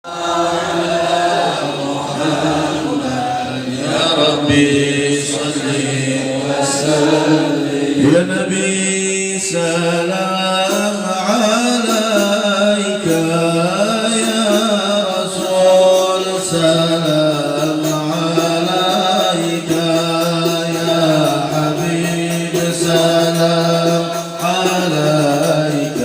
يا ربي صل وسلم يا نبي سلام عليك يا رسول سلام عليك يا حبيب سلام عليك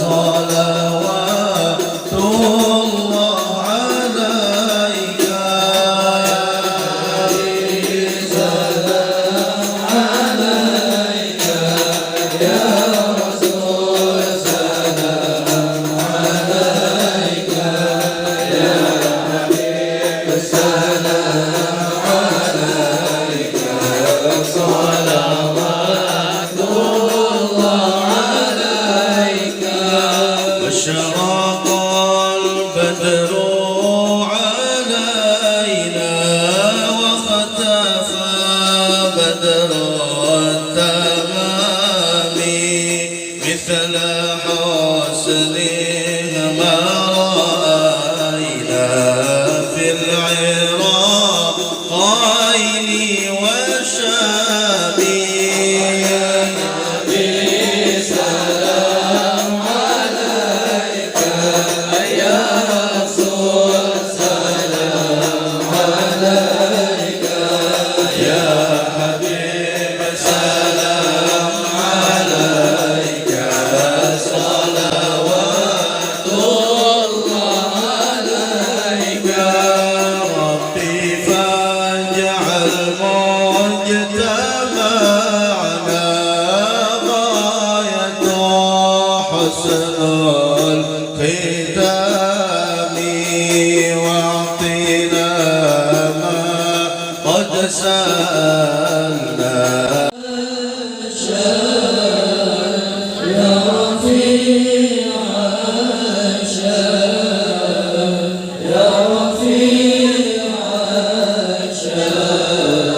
صلوات الله عليك أشرق البدر علينا وختف بدر التمام مثل حسنه ما رأينا في العراقين والشام حسن الختام واعطنا ما قد سألنا يا رفيع الشام يا رفيع الشام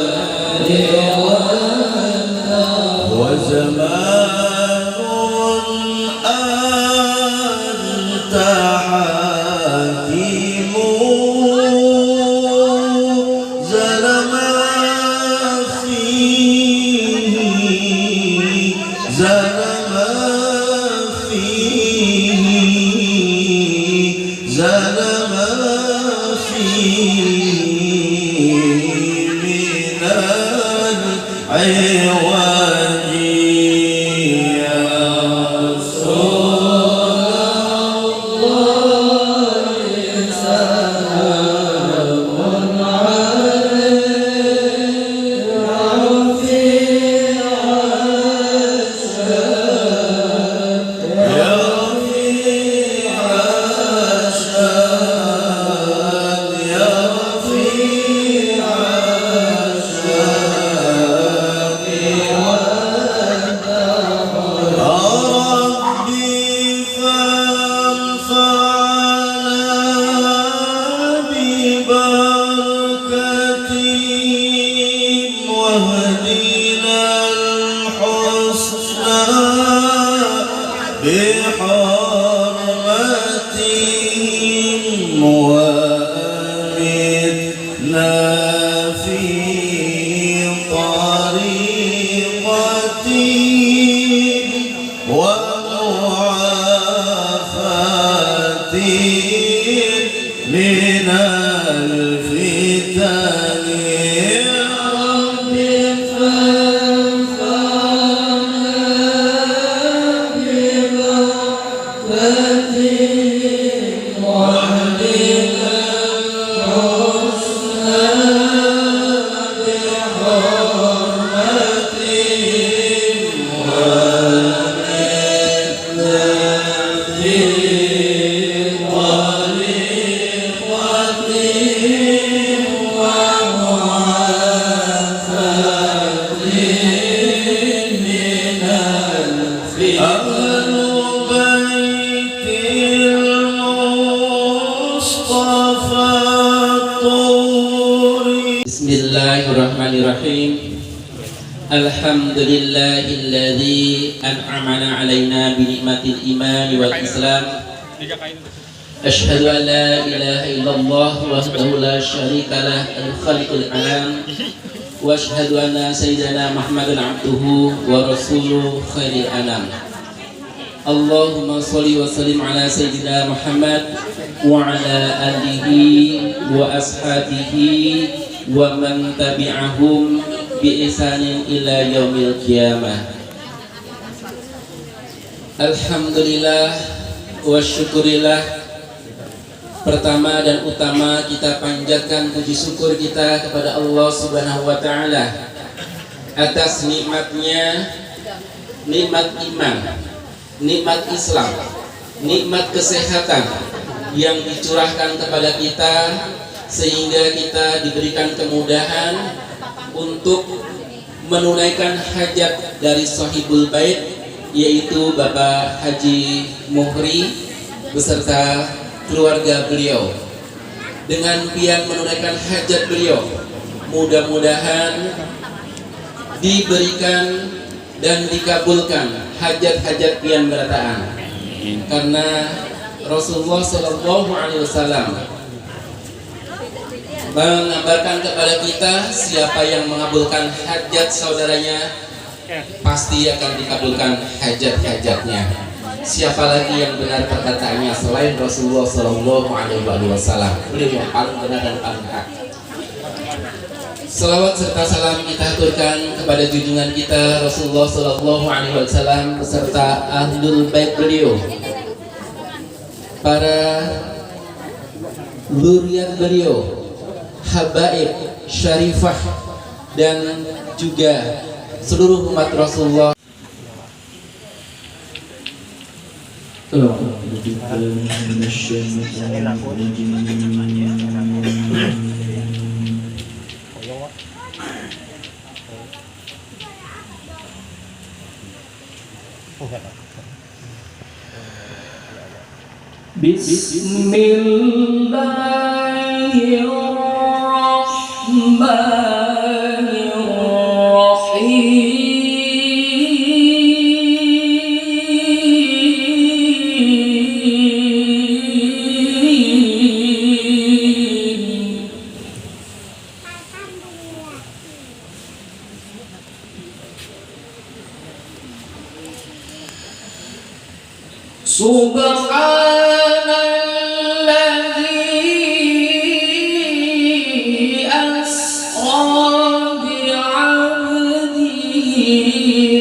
وزمان أنت حكيم زلم فيه زلم فيه زلم فيه من العوج يا بحرمتهم وأمتنا في طريقتهم ومعافاتهم من الفتن يا رب Bismillahirrahmanirrahim. Alhamdulillahilladzi an'amana alaina bi nikmatil iman wal islam أشهد أن لا إله إلا الله وحده لا شريك له الخالق العالم وأشهد أن سيدنا محمدا عبده ورسوله خير الأنام اللهم صل وسلم على سيدنا محمد وعلى آله وأصحابه ومن تبعهم بإحسان إلى يوم القيامة. Alhamdulillah wa syukurillah. Pertama dan utama kita panjatkan puji syukur kita kepada Allah Subhanahu wa taala atas nikmatnya, nikmat iman, nikmat Islam, nikmat kesehatan yang dicurahkan kepada kita sehingga kita diberikan kemudahan untuk menunaikan hajat dari Sahibul Bait, yaitu Bapak Haji Muhri beserta keluarga beliau. Dengan pian menunaikan hajat beliau, mudah-mudahan diberikan dan dikabulkan hajat-hajat pian berataan. Karena Rasulullah Shallallahu Alaihi Wasallam mengabarkan kepada kita, siapa yang mengabulkan hajat saudaranya pasti akan dikabulkan hajat-hajatnya. Siapa lagi yang benar perkataannya selain Rasulullah Shallallahu Alaihi Wasallam? Beliau yang paling benar dan paling hak. Salawat serta salam kita aturkan kepada junjungan kita Rasulullah Shallallahu Alaihi Wasallam beserta ahlul bait beliau, para zuriat beliau, habaib, syarifah, dan juga seluruh umat Rasulullah. Subhanalladzi asra bi'abdihi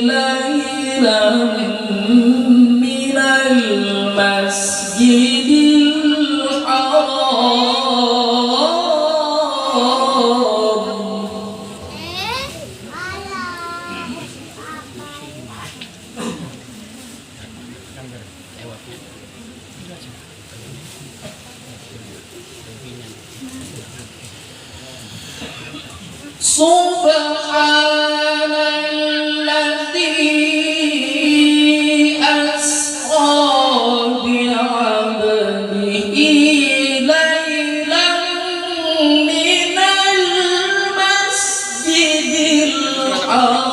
laylan minal masjidil haram Subhanalladzi asra bi'abdihi laylan minal masjidil haram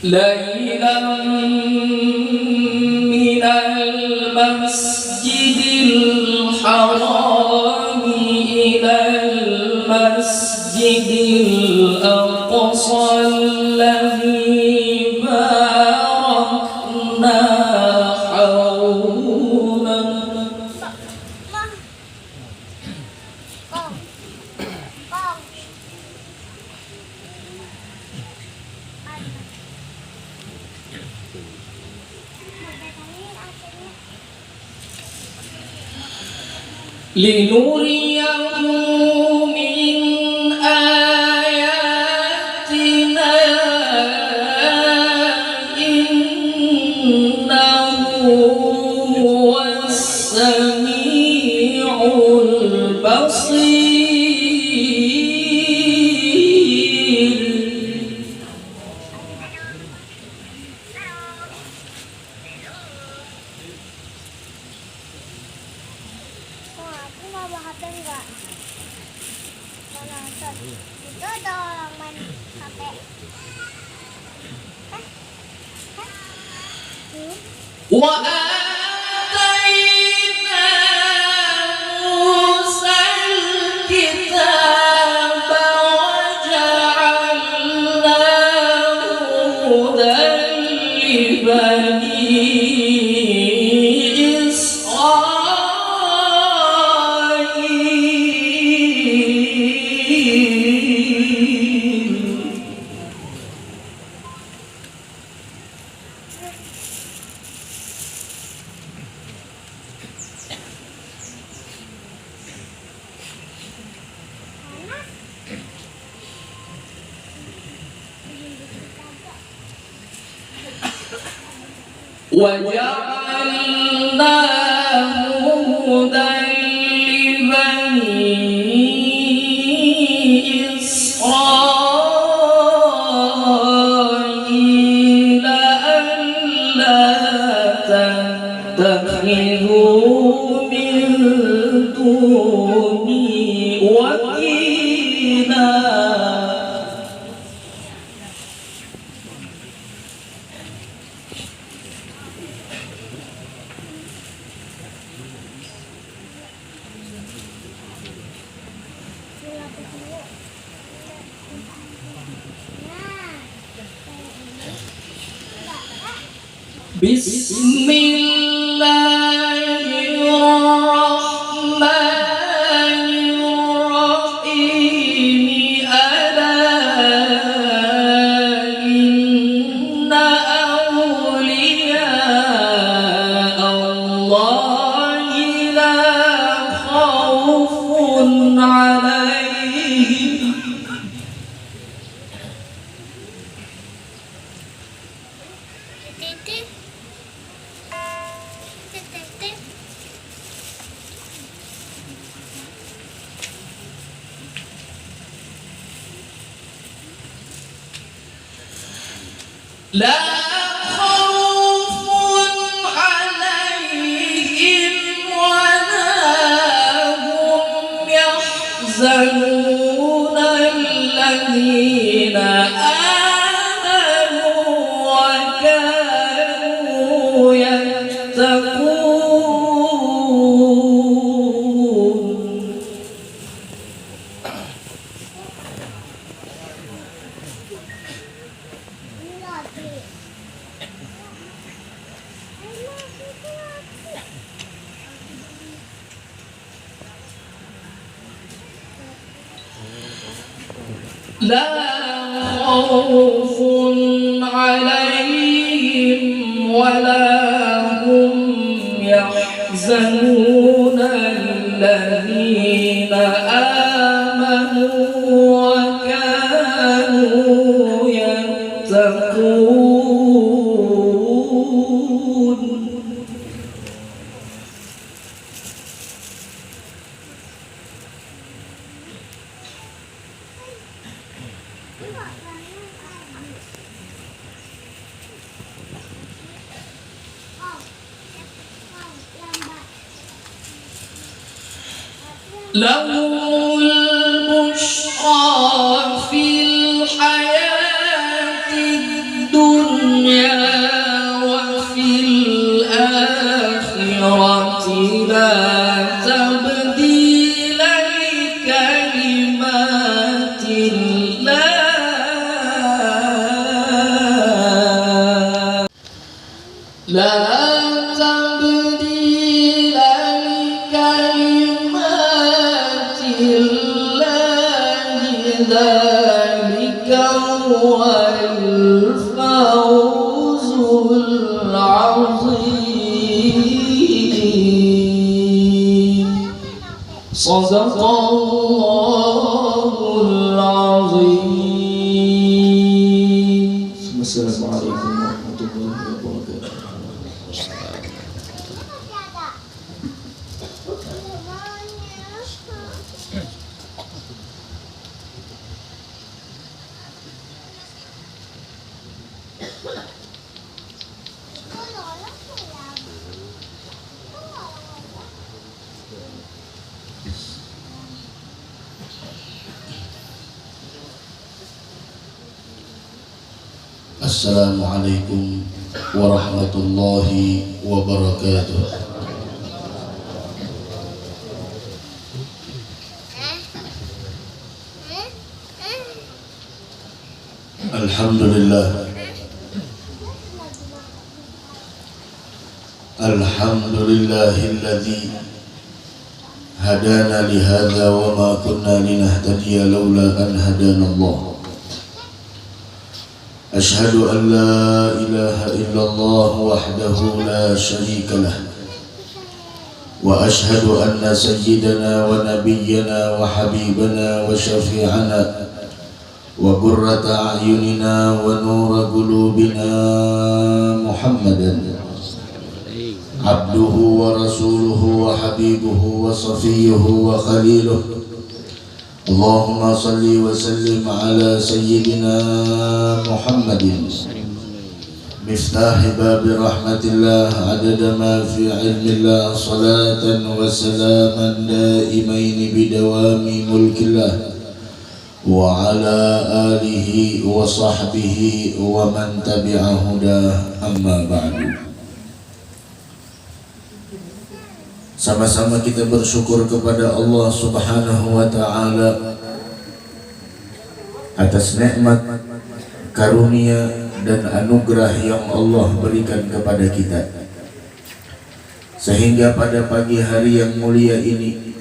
ليلا من المسجد الحرام إلى المسجد الأقصى الذي باركنا حوله لنريه من آياتنا إنه هو السميع البصير. bawa HP enggak? Mau nonton. Itu ada orang main HP. Hah? Hah? وآتينا موسى الكتاب وجعلناه هدى لبني إسرائيل. وجعلناه هدى لبني إسرائيل ألا تتخذوا من دوني وكيلا. Bismillahirrahmanirrahim. Ala inna awliya Allahi la khawfun alaihim. Titik. Titik. لا خوف عليهم ولا هم يحزنون الذين آمنوا وكانوا يتقون. لا خوف عليهم ولا هم يحزنون الذين آمنوا وكانوا يتقون. لهم البشرى في الحياة الدنيا وفي الآخرة لا تبديل لكلمات الله. لا تبديل لكلمات الله. ذلك هو الفوز العظيم. صدق الله العظيم. السلام عليكم ورحمة الله وبركاته. Assalamualaikum warahmatullahi wabarakatuh. Alhamdulillah. Alhamdulillahilladzi hadana lihadza wa ma kunna linahtadiya laula an hadana Allah. Ashhadu an la ilaha illallah wahdahu la syarika lah. Wa ashhadu anna sayyidana wa nabiyyana wa habibana wa syafi'ana wa qurrata a'yunina wa nura qulubina Muhammadan abduhu wa rasuluhu wa habibuhu wa safiyuhu wa khaliluhu. Allahumma salli wa sallim ala sayyidina Muhammadin miftahi babi rahmatillah adada ma fi ilmillah salatan wa salaman daimaini bidawami mulkillah wa ala alihi wa sahbihi wa man tabi'a hudah, amma ba'du. Sama-sama kita bersyukur kepada Allah Subhanahu wa ta'ala atas nikmat, karunia dan anugerah yang Allah berikan kepada kita, sehingga pada pagi hari yang mulia ini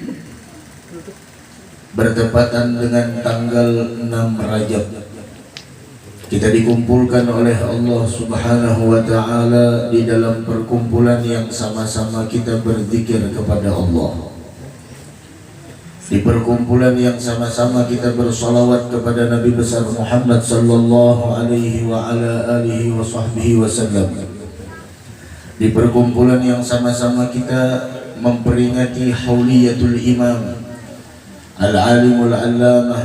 bertepatan dengan tanggal 6 Rajab kita dikumpulkan oleh Allah Subhanahu wa ta'ala di dalam perkumpulan yang sama-sama kita berzikir kepada Allah, di perkumpulan yang sama-sama kita bersalawat kepada Nabi besar Muhammad sallallahu alaihi wa ala alihi wa sahbihi wasallam, di perkumpulan yang sama-sama kita memperingati hauliyatul imam al-alimul allamah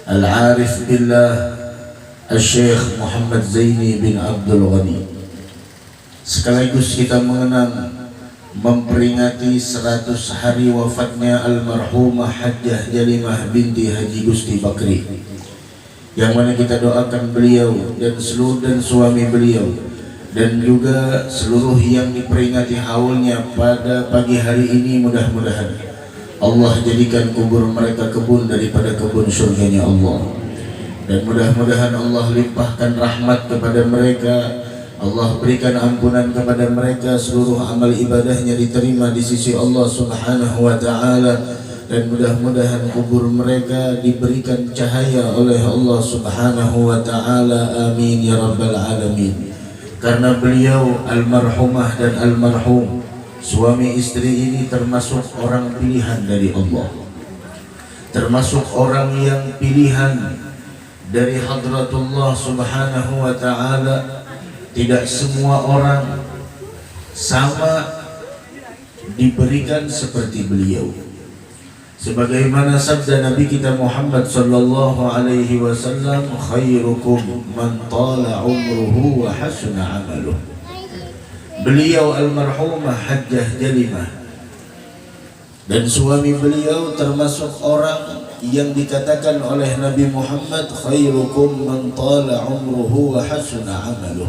al-arif billah Al-Syekh Muhammad Zaini bin Abdul Ghani. Sekaligus kita mengenang memperingati 100 hari wafatnya almarhumah Hajjah Jalimah binti Haji Gusti Bakri, yang mana kita doakan beliau dan suami beliau dan juga seluruh yang diperingati haulnya pada pagi hari ini. Mudah-mudahan Allah jadikan kubur mereka kebun daripada kebun surganya Allah, dan mudah-mudahan Allah limpahkan rahmat kepada mereka, Allah berikan ampunan kepada mereka, seluruh amal ibadahnya diterima di sisi Allah Subhanahu wa ta'ala, dan mudah-mudahan kubur mereka diberikan cahaya oleh Allah Subhanahu wa ta'ala. Amin ya rabbal alamin. Karena beliau almarhumah dan almarhum suami istri ini termasuk orang pilihan dari Allah, termasuk orang yang pilihan dari hadratullah Subhanahu wa ta'ala. Tidak semua orang sama diberikan seperti beliau, sebagaimana sabda Nabi kita Muhammad sallallahu alaihi wasallam, khairukum man tala umruhu wa hasuna amaluh. Beliau almarhumah Hajjah Jalimah dan suami beliau termasuk orang yang dikatakan oleh Nabi Muhammad, khairukum man tala umruhu wa hasuna amaluh,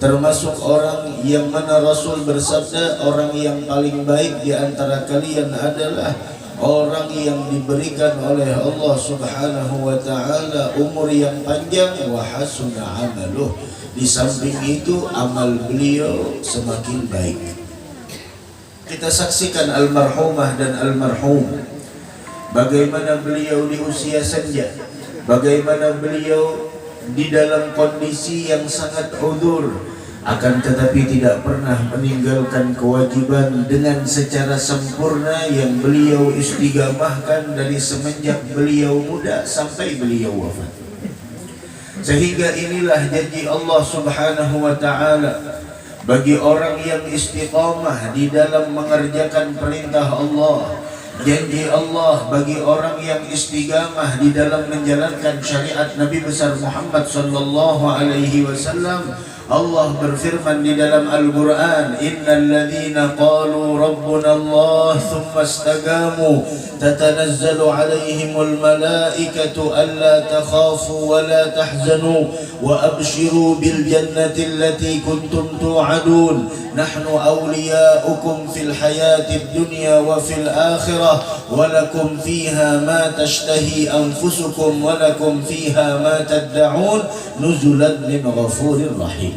termasuk orang yang mana Rasul bersabda, orang yang paling baik di antara kalian adalah orang yang diberikan oleh Allah Subhanahu wa ta'ala umur yang panjang, wa hasuna amaluh, di samping itu amal beliau semakin baik. Kita saksikan almarhumah dan almarhum, bagaimana beliau di usia senja, bagaimana beliau di dalam kondisi yang sangat udzur, akan tetapi tidak pernah meninggalkan kewajiban dengan secara sempurna yang beliau istiqamahkan dari semenjak beliau muda sampai beliau wafat. Sehingga inilah janji Allah Subhanahu wa ta'ala bagi orang yang istiqamah di dalam mengerjakan perintah Allah. Janji Allah bagi orang yang istiqamah di dalam menjalankan syariat Nabi besar Muhammad sallallahu alaihi wasallam, Allah berfirman di dalam Al-Quran, innal ladzina qalu rabbuna Allah thumma istaqamu tatanazzalu alaihimul malaikatu alla takhafu wa la tahzanu wa abshiru bil jannati allati kuntum tu'adun nahnu awliya'ukum fil hayatid dunya wa fil akhirah wa lakum fiha ma tashtahi anfusukum wa lakum fiha ma tad'un nuzulan min ghafurir rahim.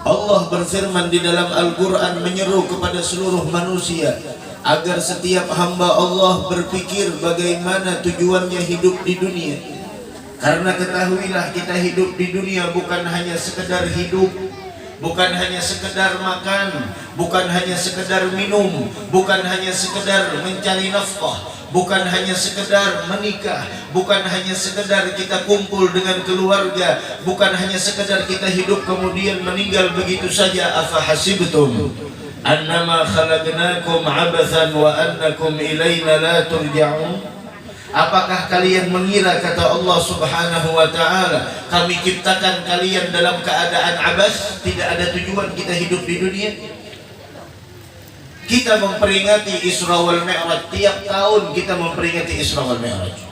Allah berfirman di dalam Al-Quran menyeru kepada seluruh manusia agar setiap hamba Allah berpikir bagaimana tujuannya hidup di dunia. Karena ketahuilah, kita hidup di dunia bukan hanya sekedar hidup, bukan hanya sekedar makan, bukan hanya sekedar minum, bukan hanya sekedar mencari nafkah, bukan hanya sekedar menikah, bukan hanya sekedar kita kumpul dengan keluarga, bukan hanya sekedar kita hidup kemudian meninggal begitu saja. Afa hasibtum annama khalaqnakum abathan wa annakum ilaina la turja'un. Apakah kalian mengira, kata Allah Subhanahu wa ta'ala, kami ciptakan kalian dalam keadaan abas, tidak ada tujuan kita hidup di dunia? Kita memperingati Isra wal Mi'raj, tiap tahun kita memperingati Isra wal Mi'raj.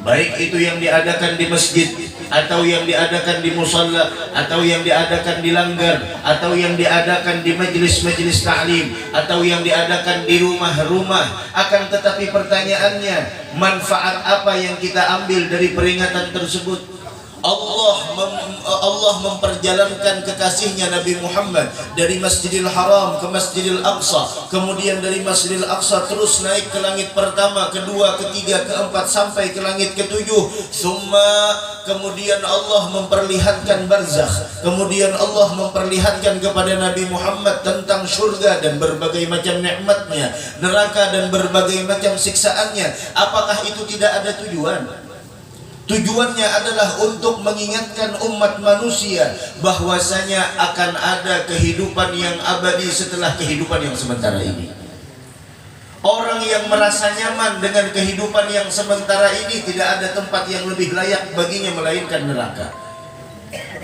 Baik itu yang diadakan di masjid, atau yang diadakan di musalla, atau yang diadakan di langgar, atau yang diadakan di majelis-majelis ta'lim, atau yang diadakan di rumah-rumah. Akan tetapi pertanyaannya, manfaat apa yang kita ambil dari peringatan tersebut? Allah memperjalankan kekasihnya Nabi Muhammad dari Masjidil Haram ke Masjidil Aqsa, kemudian dari Masjidil Aqsa terus naik ke langit pertama, kedua, ketiga, keempat, sampai ke langit ketujuh. Kemudian Allah memperlihatkan barzakh, kemudian Allah memperlihatkan kepada Nabi Muhammad tentang surga dan berbagai macam nikmatnya, neraka dan berbagai macam siksaannya. Apakah itu tidak ada tujuan? Tujuannya adalah untuk mengingatkan umat manusia bahwasanya akan ada kehidupan yang abadi setelah kehidupan yang sementara ini. Orang yang merasa nyaman dengan kehidupan yang sementara ini, tidak ada tempat yang lebih layak baginya melainkan neraka.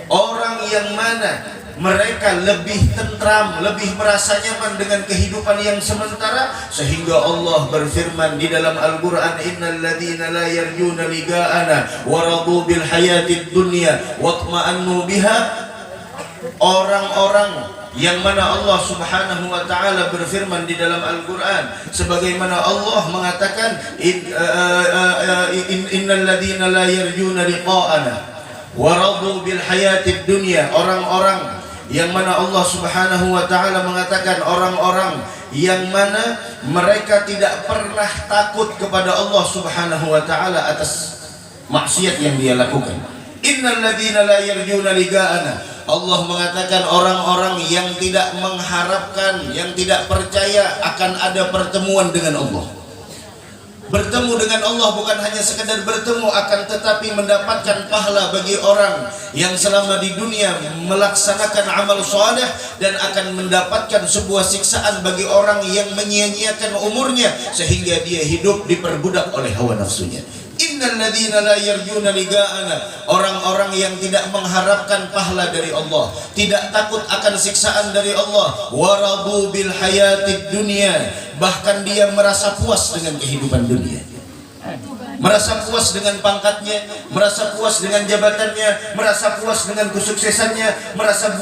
Orang yang mana mereka lebih tentram, lebih merasa nyaman dengan kehidupan yang sementara, sehingga Allah berfirman di dalam Al-Quran, innal ladzina la yarjuna liqa'ana wa radu bil hayatid dunya watma'annu biha. Orang-orang yang mana Allah Subhanahu wa ta'ala berfirman di dalam Al-Quran, sebagaimana Allah mengatakan, innal ladzina la yarjuna liqa'ana wa radu bil hayatid dunya. Orang-orang yang mana Allah Subhanahu wa ta'ala mengatakan, orang-orang yang mana mereka tidak pernah takut kepada Allah Subhanahu wa ta'ala atas maksiat yang dia lakukan. Innal ladzina la yarjuna liqa'ana. Allah mengatakan orang-orang yang tidak mengharapkan, yang tidak percaya akan ada pertemuan dengan Allah. Bertemu dengan Allah bukan hanya sekedar bertemu, akan tetapi mendapatkan pahala bagi orang yang selama di dunia melaksanakan amal soleh, dan akan mendapatkan sebuah siksaan bagi orang yang menyia-nyiakan umurnya sehingga dia hidup diperbudak oleh hawa nafsunya. Innal ladzina la yarjuna liqa'ana. Orang-orang yang tidak mengharapkan pahala dari Allah, tidak takut akan siksaan dari Allah, waradu bil hayatid dunya. Bahkan dia merasa puas dengan kehidupan dunia, merasa puas dengan pangkatnya, merasa puas dengan jabatannya, merasa puas dengan kesuksesannya, merasa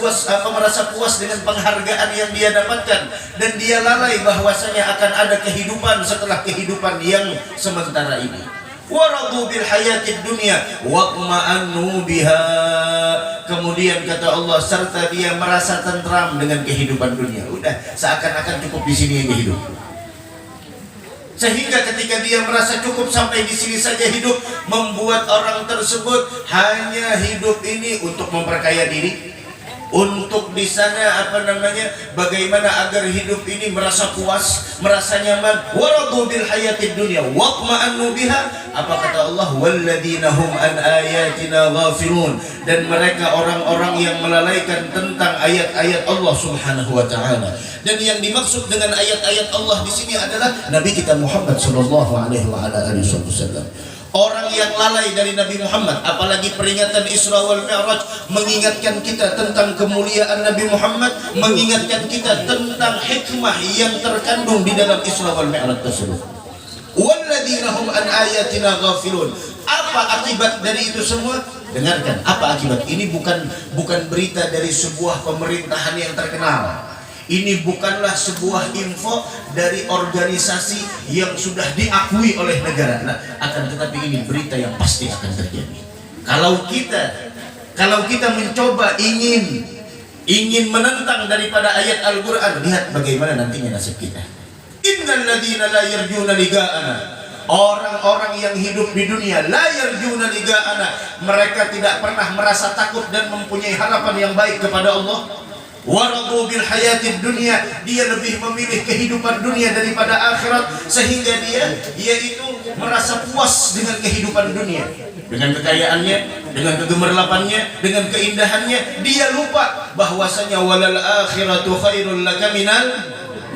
puas dengan penghargaan yang dia dapatkan, dan dia lalai bahwasanya akan ada kehidupan setelah kehidupan yang sementara ini. Waradu bil hayatid dunya watma'annu biha. Kemudian kata Allah, serta dia merasa tentram dengan kehidupan dunia. Udah, seakan-akan cukup di sini aja hidup. Sehingga ketika dia merasa cukup sampai di sini saja hidup, membuat orang tersebut hanya hidup ini untuk memperkaya diri, untuk di sana bagaimana agar hidup ini merasa puas, merasa nyaman. Waradu bil hayatid dunya watma'annu biha. Apa kata Allah? Walladzina hum an ayatina ghafilun. Dan mereka orang-orang yang melalaikan tentang ayat-ayat Allah Subhanahu wa ta'ala. Dan yang dimaksud dengan ayat-ayat Allah di sini adalah Nabi kita Muhammad sallallahu alaihi wasallam. Orang yang lalai dari Nabi Muhammad, apalagi peringatan Isra wal Mi'raj mengingatkan kita tentang kemuliaan Nabi Muhammad, mengingatkan kita tentang hikmah yang terkandung di dalam Isra wal Mi'raj tersebut. Walladzina hum an ayatina ghafilun. Apa akibat dari itu semua? Dengarkan, apa akibat? Ini bukan berita dari sebuah pemerintahan yang terkenal. Ini bukanlah sebuah info dari organisasi yang sudah diakui oleh negara. Nah, akan tetapi ini berita yang pasti akan terjadi. Kalau kita mencoba ingin menentang daripada ayat Al-Qur'an, lihat bagaimana nantinya nasib kita. Innal ladzina la yarjuna liqa'ana. Orang-orang yang hidup di dunia la yarjuna liqa'ana, mereka tidak pernah merasa takut dan mempunyai harapan yang baik kepada Allah. Waradu bil hayatid dunia, dia lebih memilih kehidupan dunia daripada akhirat, sehingga dia itu merasa puas dengan kehidupan dunia, dengan kekayaannya, dengan kegemerlapannya, dengan keindahannya. Dia lupa bahwasanya walal akhiratu khairul laka minal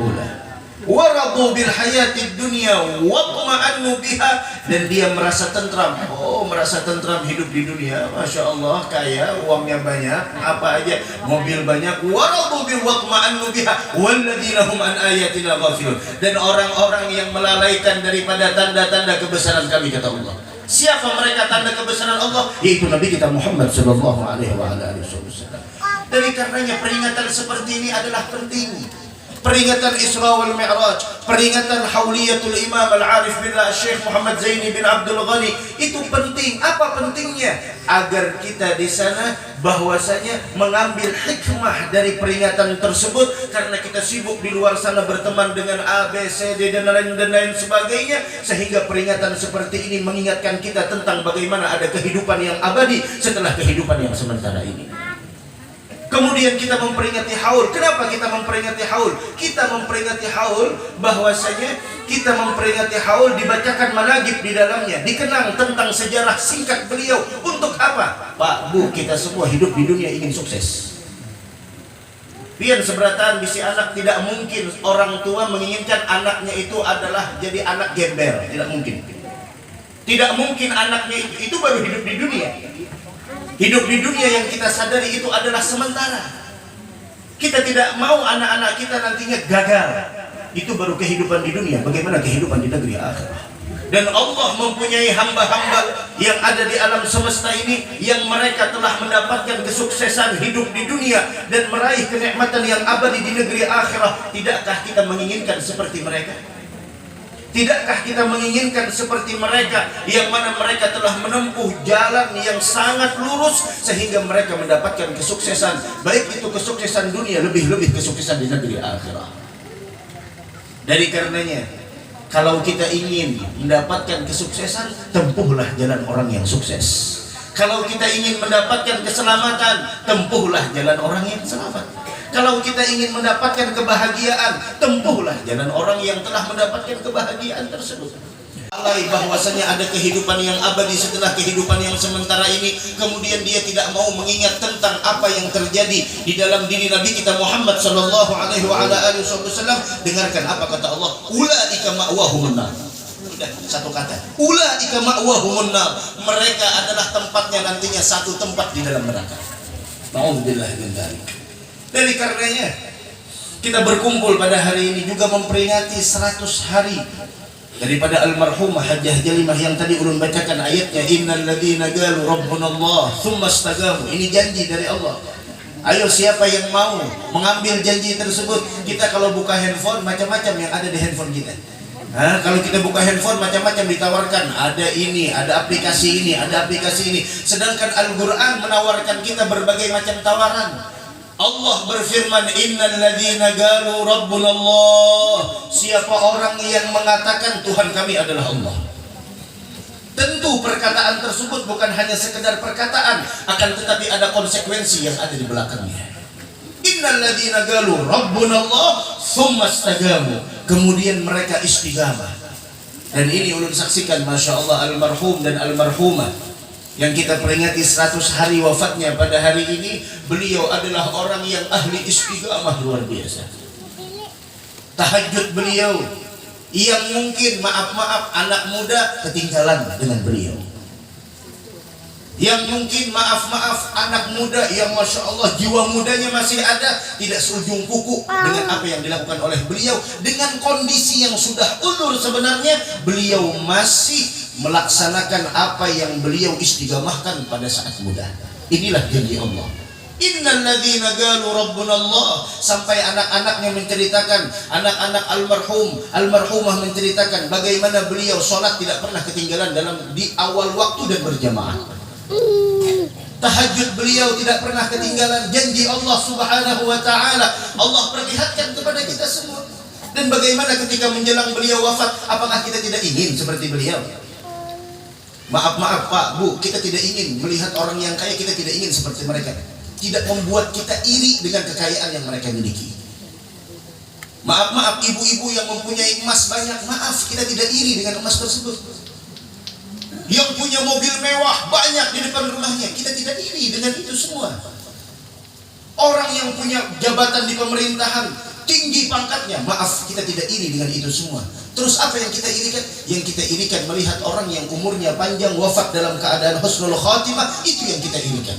ula. Waradu bil hayatid dunya watma'annu biha, dan dia merasa tentram. Merasa tentram hidup di dunia. Masya Allah, kaya, uangnya banyak, apa aja, mobil banyak. Waradu bil watma'annu biha walladzina hum an ayatina ghafilun. Dan orang-orang yang melalaikan daripada tanda-tanda kebesaran kami, kata Allah. Siapa mereka tanda kebesaran Allah? Yaitu Nabi kita Muhammad sallallahu alaihi wasallam. Dari karenanya peringatan seperti ini adalah penting. Peringatan Isra wal Mi'raj, peringatan Hauliyatul Imam Al-Arif Billah Syekh Muhammad Zaini bin Abdul Ghani, itu penting. Apa pentingnya? Agar kita di sana bahwasanya mengambil hikmah dari peringatan tersebut, karena kita sibuk di luar sana berteman dengan A, B, C, D dan lain sebagainya, sehingga peringatan seperti ini mengingatkan kita tentang bagaimana ada kehidupan yang abadi setelah kehidupan yang sementara ini. Kemudian kita memperingati haul. Kenapa kita memperingati haul? Kita memperingati haul bahwasanya kita memperingati haul, dibacakan managib di dalamnya, dikenang tentang sejarah singkat beliau. Untuk apa? Pak, Bu, kita semua hidup di dunia ingin sukses. Pian seberataan bisi anak, tidak mungkin orang tua menginginkan anaknya itu adalah jadi anak gembel. Tidak mungkin. Tidak mungkin anaknya itu baru hidup di dunia. Hidup di dunia yang kita sadari itu adalah sementara. Kita tidak mau anak-anak kita nantinya gagal. Itu baru kehidupan di dunia. Bagaimana kehidupan di negeri akhirat? Dan Allah mempunyai hamba-hamba yang ada di alam semesta ini, yang mereka telah mendapatkan kesuksesan hidup di dunia dan meraih kenikmatan yang abadi di negeri akhirat. Tidakkah kita menginginkan seperti mereka? Tidakkah kita menginginkan seperti mereka, yang mana mereka telah menempuh jalan yang sangat lurus sehingga mereka mendapatkan kesuksesan, baik itu kesuksesan dunia, lebih-lebih kesuksesan di negeri akhirat. Dari karenanya, kalau kita ingin mendapatkan kesuksesan, tempuhlah jalan orang yang sukses. Kalau kita ingin mendapatkan keselamatan, tempuhlah jalan orang yang selamat. Kalau kita ingin mendapatkan kebahagiaan, tempuhlah jalan orang yang telah mendapatkan kebahagiaan tersebut. Alai bahwasanya ada kehidupan yang abadi setelah kehidupan yang sementara ini, kemudian dia tidak mau mengingat tentang apa yang terjadi di dalam diri Nabi kita Muhammad sallallahu alaihi wasallam. Dengarkan apa kata Allah, ulaika ma'wahumun nar. Sudah satu kata, ulaika ma'wahumun nar. Mereka adalah tempatnya nantinya satu tempat di dalam neraka. Nauzubillah min dzalik. Dari karenanya kita berkumpul pada hari ini juga memperingati 100 hari daripada almarhumah Hajjah Jalimah yang tadi ulun bacakan ayatnya, innal ladzina qalu rabbunallah tsumma istaqamu. Ini janji dari Allah. Ayo, siapa yang mau mengambil janji tersebut? Kita kalau buka handphone, macam-macam yang ada di handphone kita. Kalau kita buka handphone, macam-macam ditawarkan. Ada ini, ada aplikasi ini, ada aplikasi ini. Sedangkan Al-Quran menawarkan kita berbagai macam tawaran. Allah berfirman, innal ladzina qalu rabbunallah. Siapa orang yang mengatakan Tuhan kami adalah Allah. Tentu perkataan tersebut bukan hanya sekedar perkataan, akan tetapi ada konsekuensi yang ada di belakangnya. Innal ladzina qalu rabbunallah tsumma istaqamu. Kemudian mereka istiqamah. Dan ini ulun saksikan, Masya Allah, almarhum dan almarhumah yang kita peringati 100 hari wafatnya pada hari ini, beliau adalah orang yang ahli istiqamah luar biasa. Tahajud beliau yang mungkin maaf-maaf anak muda ketinggalan dengan beliau, yang mungkin maaf-maaf anak muda yang Masya Allah jiwa mudanya masih ada, tidak seujung kuku dengan apa yang dilakukan oleh beliau, dengan kondisi yang sudah ulur sebenarnya beliau masih melaksanakan apa yang beliau istiqamahkan pada saat muda. Inilah janji Allah. Innal ladzina qalu rabbuna Allah, sampai anak-anaknya menceritakan, anak-anak almarhumah menceritakan bagaimana beliau sholat tidak pernah ketinggalan di awal waktu dan berjamaah. Tahajud beliau tidak pernah ketinggalan. Janji Allah Subhanahu wa taala Allah perlihatkan kepada kita semua. Dan bagaimana ketika menjelang beliau wafat, apakah kita tidak ingin seperti beliau? Maaf Pak, Bu, kita tidak ingin melihat orang yang kaya, kita tidak ingin seperti mereka. Tidak membuat kita iri dengan kekayaan yang mereka miliki. Maaf ibu-ibu yang mempunyai emas banyak, maaf kita tidak iri dengan emas tersebut. Yang punya mobil mewah banyak di depan rumahnya, kita tidak iri dengan itu semua. Orang yang punya jabatan di pemerintahan tinggi pangkatnya, maaf kita tidak iri dengan itu semua. Terus apa yang kita irikan? Yang kita irikan melihat orang yang umurnya panjang wafat dalam keadaan husnul khatimah, itu yang kita irikan.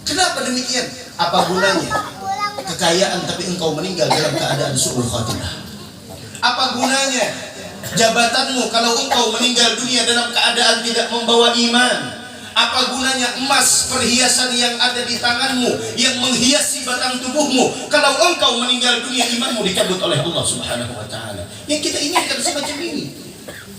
Kenapa demikian? Apa gunanya kekayaan tapi engkau meninggal dalam keadaan su'ul khatimah? Apa gunanya jabatanmu kalau engkau meninggal dunia dalam keadaan tidak membawa iman? Apa gunanya emas perhiasan yang ada di tanganmu yang menghiasi batang tubuhmu kalau engkau meninggal dunia imanmu dicabut oleh Allah Subhanahu wa taala? Yang kita inginkan semacam ini.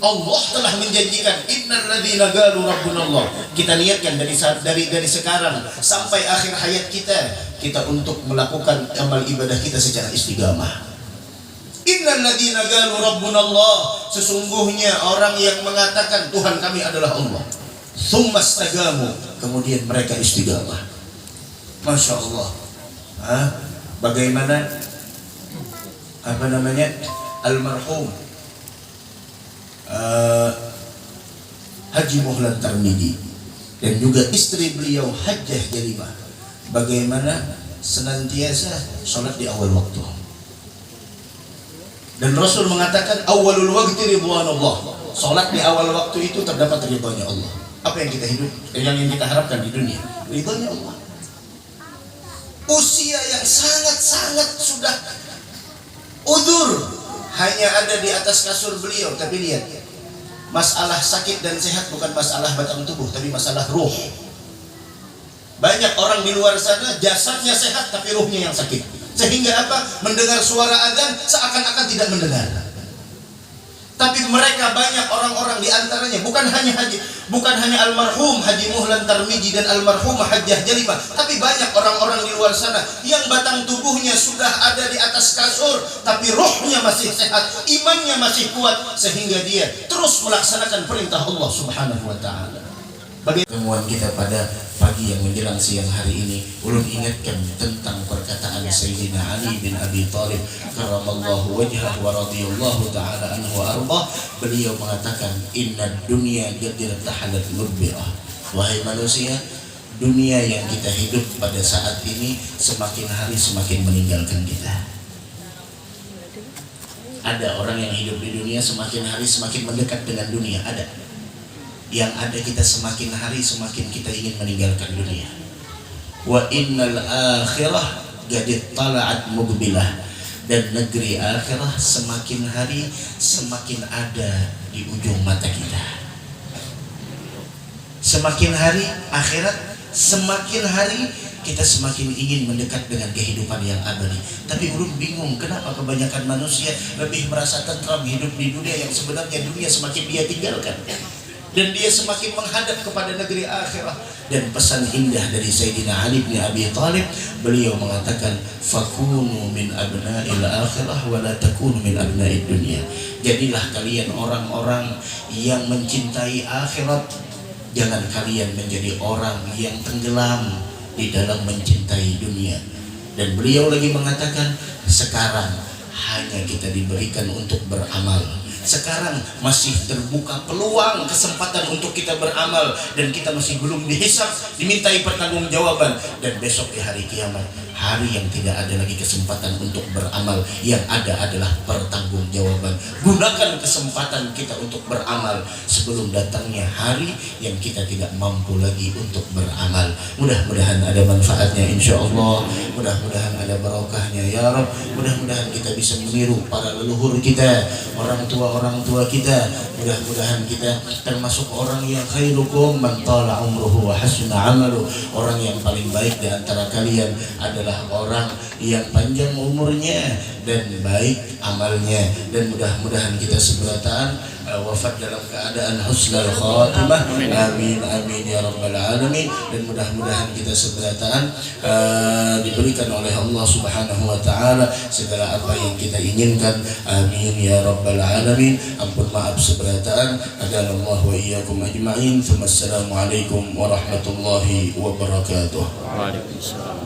Allah telah menjanjikan innal ladzina qalu rabbuna Allah. Kita niatkan dari sekarang sampai akhir hayat kita untuk melakukan amal ibadah kita secara istiqamah. Innal ladzina qalu rabbuna Allah, sesungguhnya orang yang mengatakan Tuhan kami adalah Allah, tsumma istaqamu, kemudian mereka istiqamah. Masya Allah. Bagaimana almarhum Haji Muhlan Tarmidi dan juga istri beliau Hajjah Jarimah, bagaimana senantiasa sholat di awal waktu. Dan Rasul mengatakan awalul waqti ridwanullah, sholat di awal waktu itu terdapat ridhonya Allah. Apa yang kita yang kita harapkan di dunia? Ridhonya Allah. Usia yang sangat-sangat sudah udzur, hanya ada di atas kasur beliau, tapi lihat, masalah sakit dan sehat bukan masalah batang tubuh, tapi masalah ruh. Banyak orang di luar sana jasadnya sehat tapi ruhnya yang sakit. Sehingga apa? Mendengar suara azan seakan-akan tidak mendengar. Tapi mereka banyak orang-orang di antaranya bukan hanya almarhum Haji Muhlan Tarmidi dan almarhumah Hajjah Jarimah, tapi banyak orang-orang di luar sana yang batang tubuhnya sudah ada di atas kasur tapi ruhnya masih sehat, imannya masih kuat, sehingga dia terus melaksanakan perintah Allah Subhanahu wa taala. Bagi temuan kita pada pagi yang menjelang siang hari ini, ulun ingatkan tentang perkataan Sayyidina Ali bin Abi Thalib karramallahu wajhahu wa radhiyallahu ta'ala anhu wa ardah. Beliau mengatakan, inna dunya gadir tahalat mudbirah. Wahai manusia, dunia yang kita hidup pada saat ini semakin hari semakin meninggalkan kita. Ada orang yang hidup di dunia semakin hari semakin mendekat dengan dunia, ada. Yang ada kita semakin hari semakin kita ingin meninggalkan dunia. Wa innal akhirah gadit tala'at mugbilah, dan negeri akhirah semakin hari semakin ada di ujung mata kita. Semakin hari akhirat, semakin hari kita semakin ingin mendekat dengan kehidupan yang abadi. Tapi ulun bingung kenapa kebanyakan manusia lebih merasa tentram hidup di dunia yang sebenarnya dunia semakin dia tinggalkan. Dan dia semakin menghadap kepada negeri akhirat. Dan pesan indah dari Sayyidina Ali bin Abi Thalib, beliau mengatakan, fakunu min abna'il akhirah wa la takunu min abna'id dunya. Jadilah kalian orang-orang yang mencintai akhirat, jangan kalian menjadi orang yang tenggelam di dalam mencintai dunia. Dan beliau lagi mengatakan, sekarang hanya kita diberikan untuk beramal, Sekarang masih terbuka peluang kesempatan untuk kita beramal, dan kita masih belum dihisab, dimintai pertanggungjawaban. Dan besok di hari kiamat, hari yang tidak ada lagi kesempatan untuk beramal, yang ada adalah pertanggungjawaban. Gunakan kesempatan kita untuk beramal sebelum datangnya hari yang kita tidak mampu lagi untuk beramal. Mudah-mudahan ada manfaatnya insya Allah, mudah-mudahan ada barokahnya ya Rabb. Mudah-mudahan kita bisa meniru para leluhur kita, orang tua kita. Mudah-mudahan kita termasuk orang yang khairukum man tala umruhu wa hasuna amalu. Orang yang paling baik di antara kalian adalah orang yang panjang umurnya dan baik amalnya. Dan mudah-mudahan kita seberataan wafat dalam keadaan husnul khatimah. Amin amin ya rabbal alamin. Dan mudah-mudahan kita seberataan diberikan oleh Allah Subhanahu wa taala segala apa yang kita inginkan. Amin ya rabbal alamin. Ampun maaf seberataan. Adalallah wa iyyakum ajma'in. Assalamualaikum warahmatullahi wabarakatuh. Waalaikumsalam.